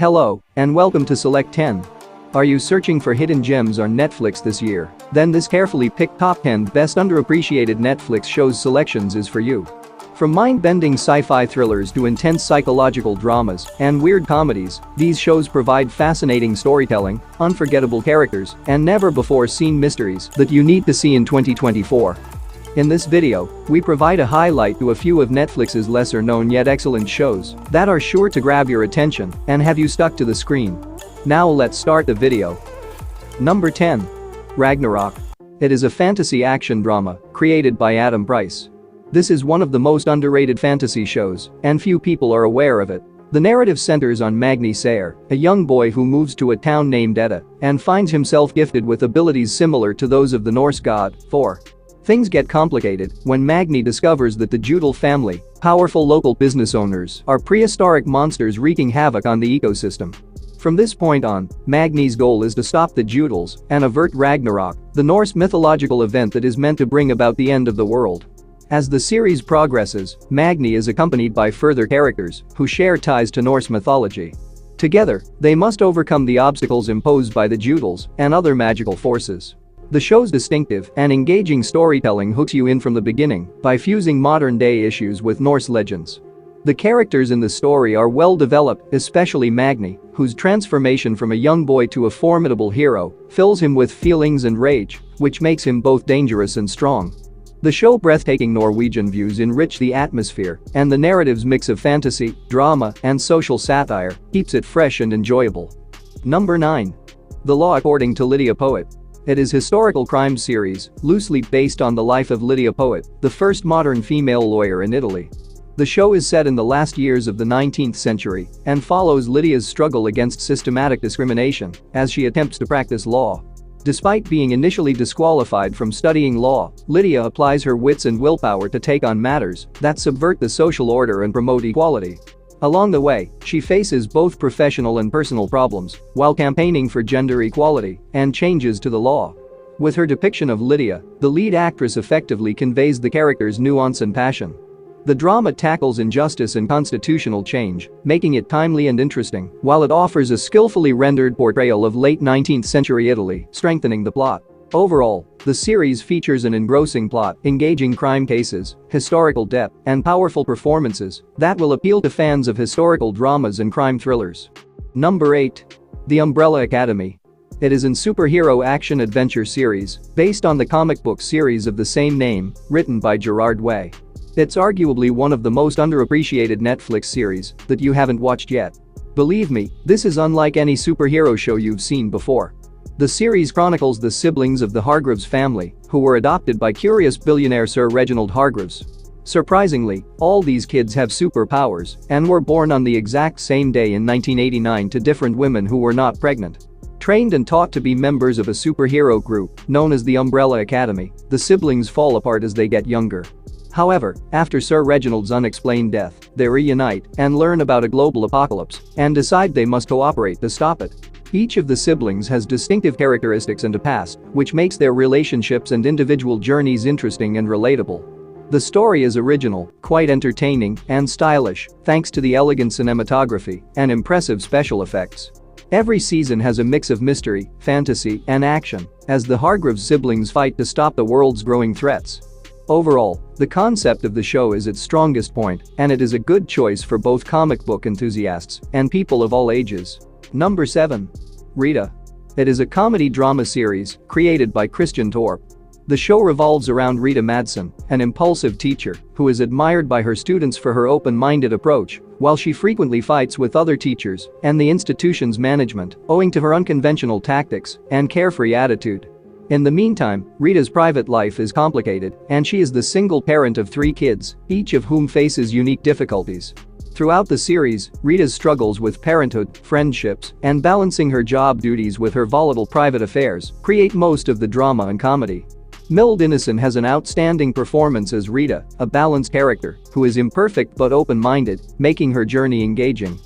Hello, and welcome to Select 10. Are you searching for hidden gems on Netflix this year? Then this carefully picked top 10 best underappreciated Netflix shows selections is for you. From mind-bending sci-fi thrillers to intense psychological dramas and weird comedies, these shows provide fascinating storytelling, unforgettable characters, and never-before-seen mysteries that you need to see in 2024. In this video, we provide a highlight to a few of Netflix's lesser-known yet excellent shows that are sure to grab your attention and have you stuck to the screen. Now let's start the video. Number 10. Ragnarok. It is a fantasy action drama created by Adam Price. This is one of the most underrated fantasy shows, and few people are aware of it. The narrative centers on Magni Sayer, a young boy who moves to a town named Edda and finds himself gifted with abilities similar to those of the Norse god, Thor. Things get complicated when Magni discovers that the Judal family, powerful local business owners, are prehistoric monsters wreaking havoc on the ecosystem. From this point on, Magni's goal is to stop the Judals and avert Ragnarok, the Norse mythological event that is meant to bring about the end of the world. As the series progresses, Magni is accompanied by further characters who share ties to Norse mythology. Together, they must overcome the obstacles imposed by the Judals and other magical forces. The show's distinctive and engaging storytelling hooks you in from the beginning by fusing modern-day issues with Norse legends. The characters in the story are well developed, especially Magni, whose transformation from a young boy to a formidable hero fills him with feelings and rage, which makes him both dangerous and strong. The show's breathtaking Norwegian views enrich the atmosphere, and the narrative's mix of fantasy, drama, and social satire keeps it fresh and enjoyable. Number 9. The Law According to Lydia Poet. It is a historical crime series, loosely based on the life of Lydia Poet, the first modern female lawyer in Italy. The show is set in the last years of the 19th century and follows Lydia's struggle against systematic discrimination as she attempts to practice law. Despite being initially disqualified from studying law, Lydia applies her wits and willpower to take on matters that subvert the social order and promote equality. Along the way, she faces both professional and personal problems while campaigning for gender equality and changes to the law. With her depiction of Lydia, the lead actress effectively conveys the character's nuance and passion. The drama tackles injustice and constitutional change, making it timely and interesting, while it offers a skillfully rendered portrayal of late 19th century Italy, strengthening the plot. Overall, the series features an engrossing plot, engaging crime cases, historical depth, and powerful performances that will appeal to fans of historical dramas and crime thrillers. Number 8. The Umbrella Academy. It is a superhero action-adventure series based on the comic book series of the same name, written by Gerard Way. It's arguably one of the most underappreciated Netflix series that you haven't watched yet. Believe me, this is unlike any superhero show you've seen before. The series chronicles the siblings of the Hargreaves family, who were adopted by curious billionaire Sir Reginald Hargreaves. Surprisingly, all these kids have superpowers and were born on the exact same day in 1989 to different women who were not pregnant. Trained and taught to be members of a superhero group known as the Umbrella Academy, the siblings fall apart as they get younger. However, after Sir Reginald's unexplained death, they reunite and learn about a global apocalypse and decide they must cooperate to stop it. Each of the siblings has distinctive characteristics and a past, which makes their relationships and individual journeys interesting and relatable. The story is original, quite entertaining, and stylish, thanks to the elegant cinematography and impressive special effects. Every season has a mix of mystery, fantasy, and action, as the Hargreaves siblings fight to stop the world's growing threats. Overall, the concept of the show is its strongest point, and it is a good choice for both comic book enthusiasts and people of all ages. Number 7. Rita. It is a comedy drama series created by Christian Torp. The show revolves around Rita Madsen, an impulsive teacher who is admired by her students for her open-minded approach, while she frequently fights with other teachers and the institution's management owing to her unconventional tactics and carefree attitude. In the meantime, Rita's private life is complicated, and she is the single parent of 3 kids, each of whom faces unique difficulties. Throughout the series, Rita's struggles with parenthood, friendships, and balancing her job duties with her volatile private affairs create most of the drama and comedy. Mild Innocent has an outstanding performance as Rita, a balanced character who is imperfect but open-minded, making her journey engaging.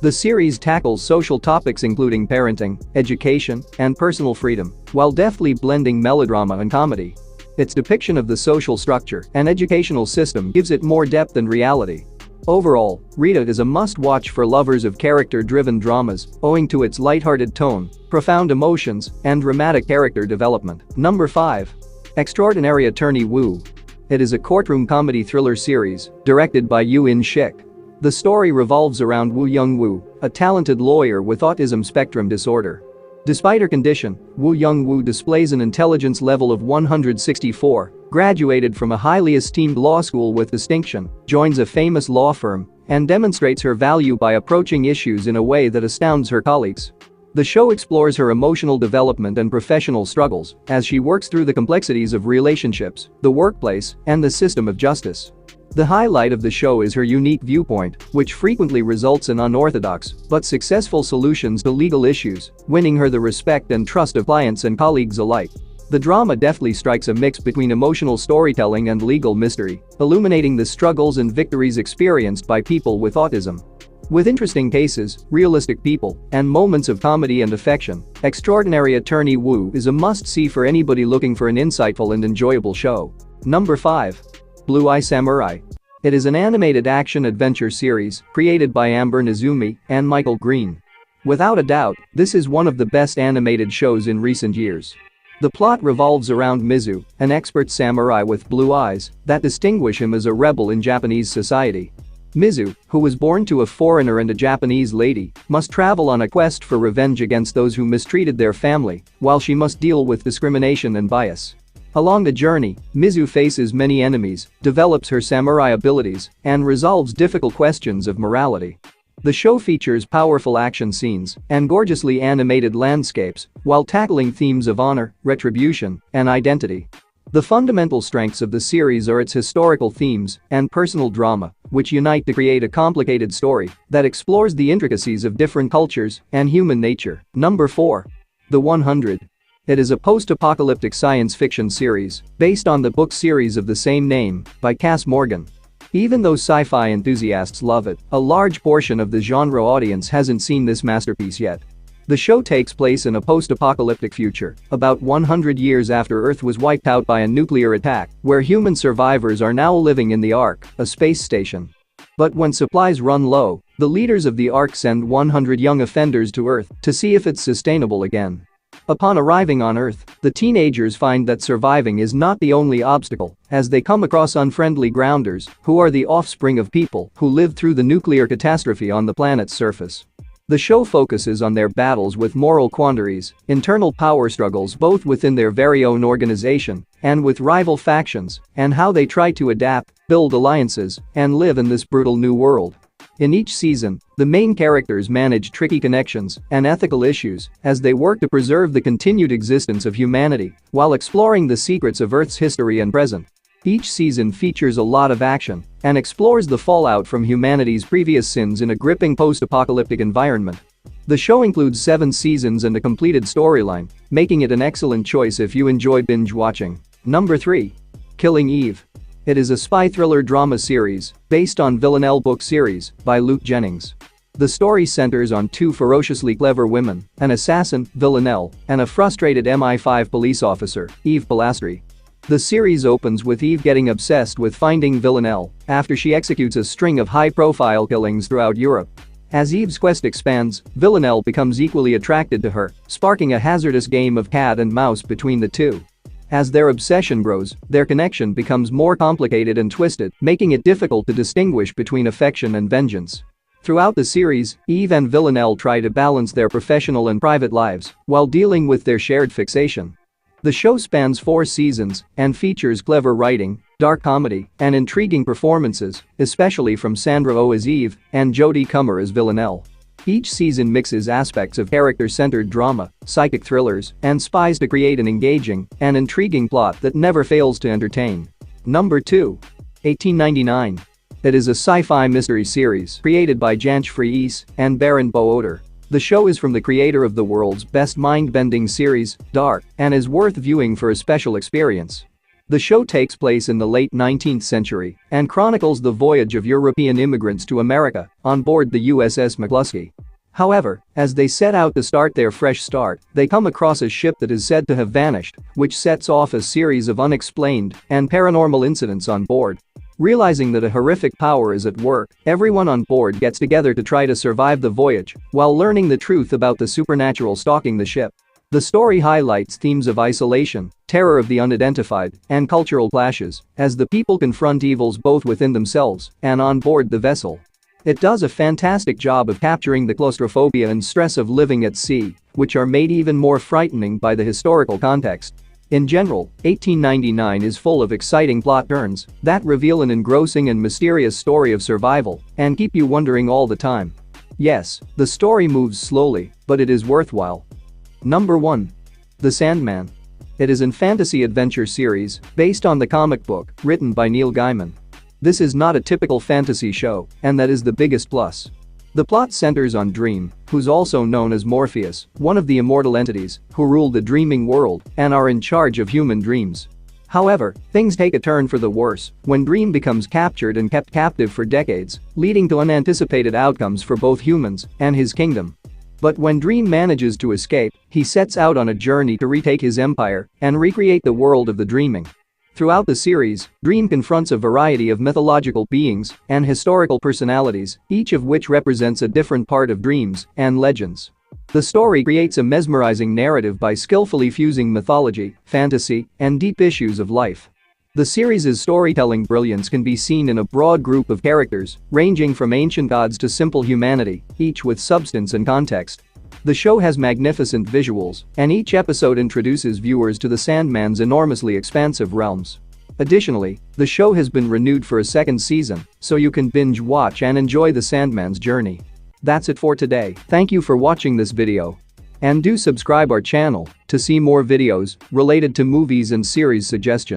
The series tackles social topics including parenting, education, and personal freedom, while deftly blending melodrama and comedy. Its depiction of the social structure and educational system gives it more depth and reality. Overall, Rita is a must-watch for lovers of character-driven dramas, owing to its lighthearted tone, profound emotions, and dramatic character development. Number 5. Extraordinary Attorney Woo. It is a courtroom comedy thriller series, directed by Yoo In-shik. The story revolves around Woo Young-woo, a talented lawyer with autism spectrum disorder. Despite her condition, Woo Young-woo displays an intelligence level of 164, graduated from a highly esteemed law school with distinction, joins a famous law firm, and demonstrates her value by approaching issues in a way that astounds her colleagues. The show explores her emotional development and professional struggles as she works through the complexities of relationships, the workplace, and the system of justice. The highlight of the show is her unique viewpoint, which frequently results in unorthodox but successful solutions to legal issues, winning her the respect and trust of clients and colleagues alike. The drama deftly strikes a mix between emotional storytelling and legal mystery, illuminating the struggles and victories experienced by people with autism. With interesting cases, realistic people, and moments of comedy and affection, Extraordinary Attorney Woo is a must-see for anybody looking for an insightful and enjoyable show. Number 5. Blue Eye Samurai. It is an animated action-adventure series created by Amber Nizumi and Michael Green. Without a doubt, this is one of the best animated shows in recent years. The plot revolves around Mizu, an expert samurai with blue eyes that distinguish him as a rebel in Japanese society. Mizu, who was born to a foreigner and a Japanese lady, must travel on a quest for revenge against those who mistreated their family, while she must deal with discrimination and bias. Along the journey, Mizu faces many enemies, develops her samurai abilities, and resolves difficult questions of morality. The show features powerful action scenes and gorgeously animated landscapes while tackling themes of honor, retribution, and identity. The fundamental strengths of the series are its historical themes and personal drama, which unite to create a complicated story that explores the intricacies of different cultures and human nature. Number 4. The 100. It is a post-apocalyptic science fiction series based on the book series of the same name by Cass Morgan. Even though sci-fi enthusiasts love it, a large portion of the genre audience hasn't seen this masterpiece yet. The show takes place in a post-apocalyptic future, about 100 years after Earth was wiped out by a nuclear attack, where human survivors are now living in the Ark, a space station. But when supplies run low, the leaders of the Ark send 100 young offenders to Earth to see if it's sustainable again. Upon arriving on Earth, the teenagers find that surviving is not the only obstacle, as they come across unfriendly grounders who are the offspring of people who lived through the nuclear catastrophe on the planet's surface. The show focuses on their battles with moral quandaries, internal power struggles both within their very own organization and with rival factions, and how they try to adapt, build alliances, and live in this brutal new world. In each season, the main characters manage tricky connections and ethical issues as they work to preserve the continued existence of humanity while exploring the secrets of Earth's history and present. Each season features a lot of action and explores the fallout from humanity's previous sins in a gripping post-apocalyptic environment. The show includes 7 seasons and a completed storyline, making it an excellent choice if you enjoy binge watching. Number 3. Killing Eve. It is a spy thriller drama series based on Villanelle book series by Luke Jennings. The story centers on 2 ferociously clever women, an assassin, Villanelle, and a frustrated MI5 police officer, Eve Pilastri. The series opens with Eve getting obsessed with finding Villanelle after she executes a string of high-profile killings throughout Europe. As Eve's quest expands, Villanelle becomes equally attracted to her, sparking a hazardous game of cat and mouse between the two. As their obsession grows, their connection becomes more complicated and twisted, making it difficult to distinguish between affection and vengeance. Throughout the series, Eve and Villanelle try to balance their professional and private lives while dealing with their shared fixation. The show spans 4 seasons and features clever writing, dark comedy, and intriguing performances, especially from Sandra Oh as Eve and Jodie Comer as Villanelle. Each season mixes aspects of character-centered drama, psychic thrillers, and spies to create an engaging and intriguing plot that never fails to entertain. Number 2. 1899. It is a sci-fi mystery series created by Jansch Friis and Baron Booder. The show is from the creator of the world's best mind-bending series, Dark, and is worth viewing for a special experience. The show takes place in the late 19th century and chronicles the voyage of European immigrants to America on board the USS McCluskey. However, as they set out to start their fresh start, they come across a ship that is said to have vanished, which sets off a series of unexplained and paranormal incidents on board. Realizing that a horrific power is at work, everyone on board gets together to try to survive the voyage while learning the truth about the supernatural stalking the ship. The story highlights themes of isolation, terror of the unidentified, and cultural clashes as the people confront evils both within themselves and on board the vessel. It does a fantastic job of capturing the claustrophobia and stress of living at sea, which are made even more frightening by the historical context. In general, 1899 is full of exciting plot turns that reveal an engrossing and mysterious story of survival and keep you wondering all the time. Yes, the story moves slowly, but it is worthwhile. Number 1. The Sandman. It is an fantasy adventure series based on the comic book written by Neil Gaiman. This is not a typical fantasy show, and that is the biggest plus. The plot centers on Dream, who's also known as Morpheus, one of the immortal entities who rule the dreaming world and are in charge of human dreams. However, things take a turn for the worse when Dream becomes captured and kept captive for decades, leading to unanticipated outcomes for both humans and his kingdom. But when Dream manages to escape, he sets out on a journey to retake his empire and recreate the world of the dreaming. Throughout the series, Dream confronts a variety of mythological beings and historical personalities, each of which represents a different part of dreams and legends. The story creates a mesmerizing narrative by skillfully fusing mythology, fantasy, and deep issues of life. The series' storytelling brilliance can be seen in a broad group of characters, ranging from ancient gods to simple humanity, each with substance and context. The show has magnificent visuals, and each episode introduces viewers to the Sandman's enormously expansive realms. Additionally, the show has been renewed for a second season, so you can binge watch and enjoy the Sandman's journey. That's it for today. Thank you for watching this video. And do subscribe our channel to see more videos related to movies and series suggestions.